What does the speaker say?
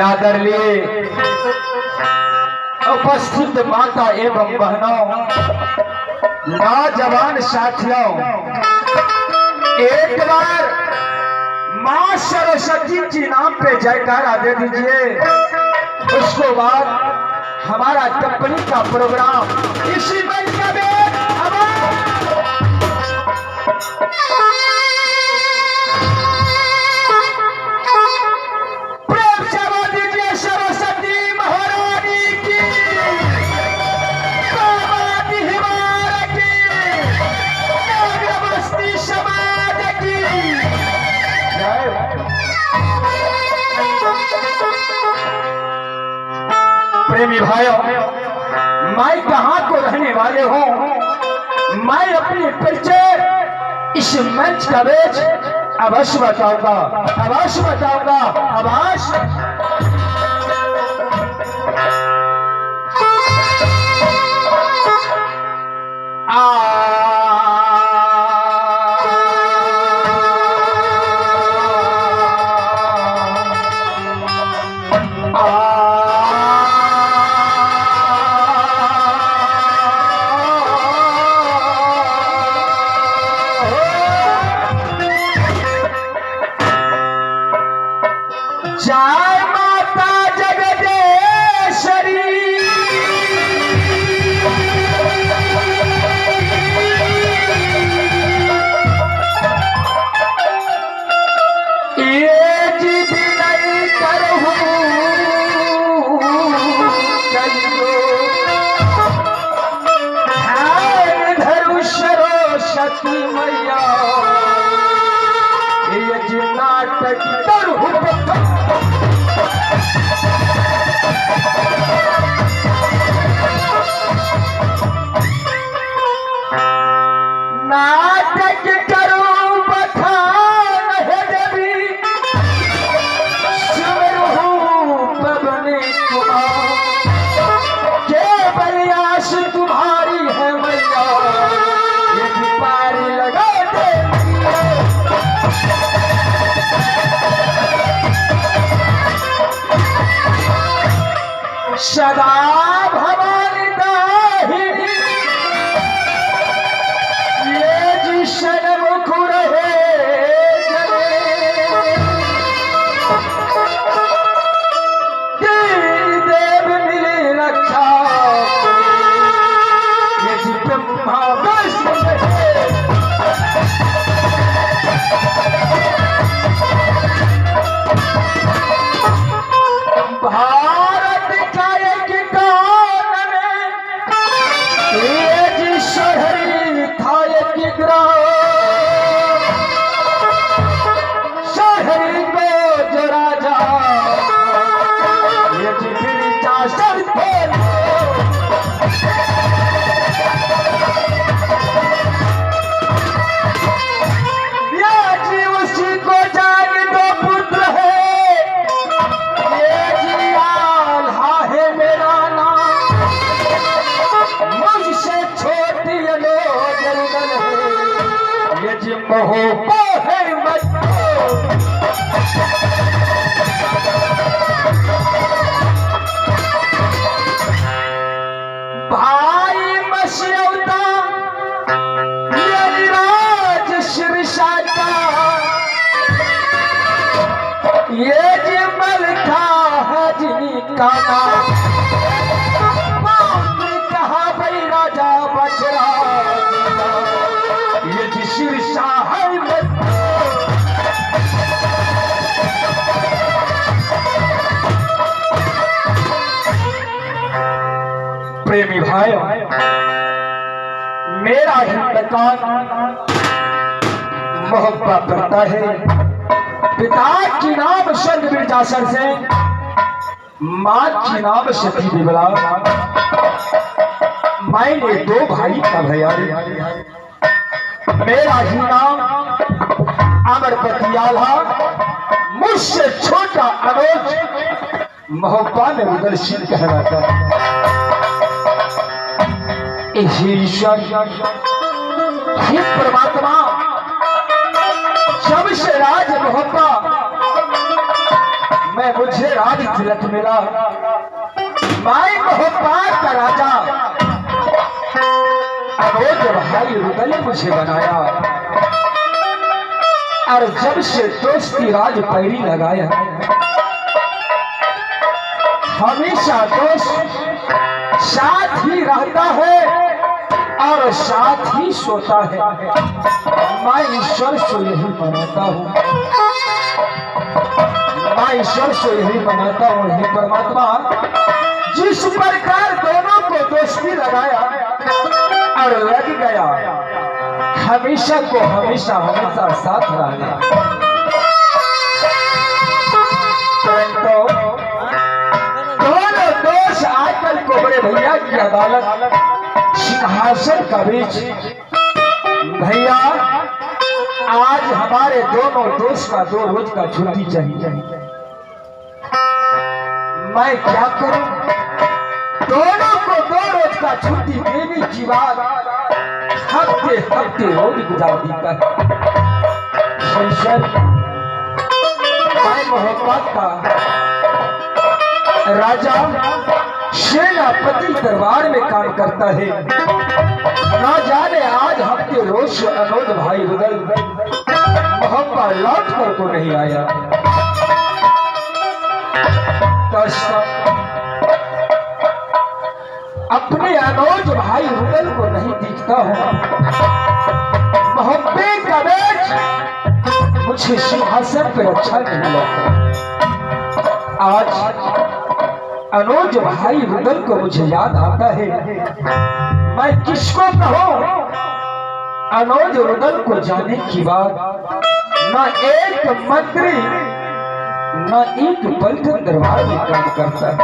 आदरणीय उपस्थित माता एवं बहनों, नौजवान साथियों, एक बार मां सरस्वती जी नाम पे जयकारा दे दीजिए। उसके बाद हमारा कंपनी का प्रोग्राम इसी मंच का प्रेमी भाइयों, मैं कहाँ को रहने वाले हूँ, मैं अपनी परिचय इस मंच का बेच अवश्य बताऊंगा, अवश्य बताऊंगा, अवश्य। जय माता जगदेश्वरी, ये जिद नहीं करहूं कलियो, ध्यान धरु सरस्वती मैया, ये नाटक करहूं नाटक करूं बखान है देवी, सुमरूं पवने कुमार, केवल आस तुम्हारी है मैया, ये पारी लगा दे सदा भवानी दाहिनी, ये जी शर्म रहे देव मिले रक्षा, ये जी ब्रह्मा भारत का एक गान में, ये जी शहरी था एक ग्राम, शहरी को जो राजा, ये जी गिरिजा सर ये जी उसी को जान दो पुत्र है, ये जी आल्हा है मेरा नाम, मुझसे छोटी अलोक जंगल है, ये जी मोह है भाई मस्यौदा, ये राज शिरशाता, ये जी मलका है जिनी का नाम, कहा भाई राजा बचरा, ये जी शिरशाह है प्रेमी भाई, मेरा हिंदुस्तान मोहब्बत करता है, पिता की नाम स्वर्ग विरजासर से, माँ की नाम सती विमला, मैंने दो भाई का भैयारी, मेरा ही नाम अमरपति आल्हा, मुझसे छोटा अनुज मोहब्बत में उदल सिंह कहलाता है। ईश्वर हे परमात्मा, राज तिलक मिला, माई मोहब्बत का राजा अनोज भाई रुदल ने मुझे बनाया। और जब से दोस्ती राज पैरी लगाया, हमेशा दोस्त साथ ही रहता है और साथ ही सोता है। मैं ईश्वर से यही मनाता हूँ, मैं ईश्वर से यही मनाता हूँ। हे परमात्मा, जिस प्रकार दोनों को दोस्ती लगाया और लग गया, हमेशा को हमेशा हमेशा साथ रहना। परंतु दोनों दोस्त आजकल को बड़े भैया की अदालत सिंहासन का बीच, भैया आज हमारे दोनों दोस्त का 2 रोज का छुट्टी चाहिए। मैं क्या करूं? दोनों को 2 रोज का छुट्टी देने की बात हफ्ते हफ्ते रोज गुजार देता है। मैं मोहब्बत का राजा सेनापति दरबार में काम करता है। ना जाने आज हफ्ते रोज अनोज भाई रुदल मोहब्बत लौट कर को नहीं आया। अपने अनोज भाई रुदल को नहीं दिखता हूँ। मोहब्बत का बेच मुझे सिंहासन पर अच्छा नहीं लगता। आज अनोज भाई रुदल को मुझे याद आता है। मैं किसको कहूँ? अनोज रुदल को जाने की बात न एक मंत्री न एक पलटन दरबार में काम करता है।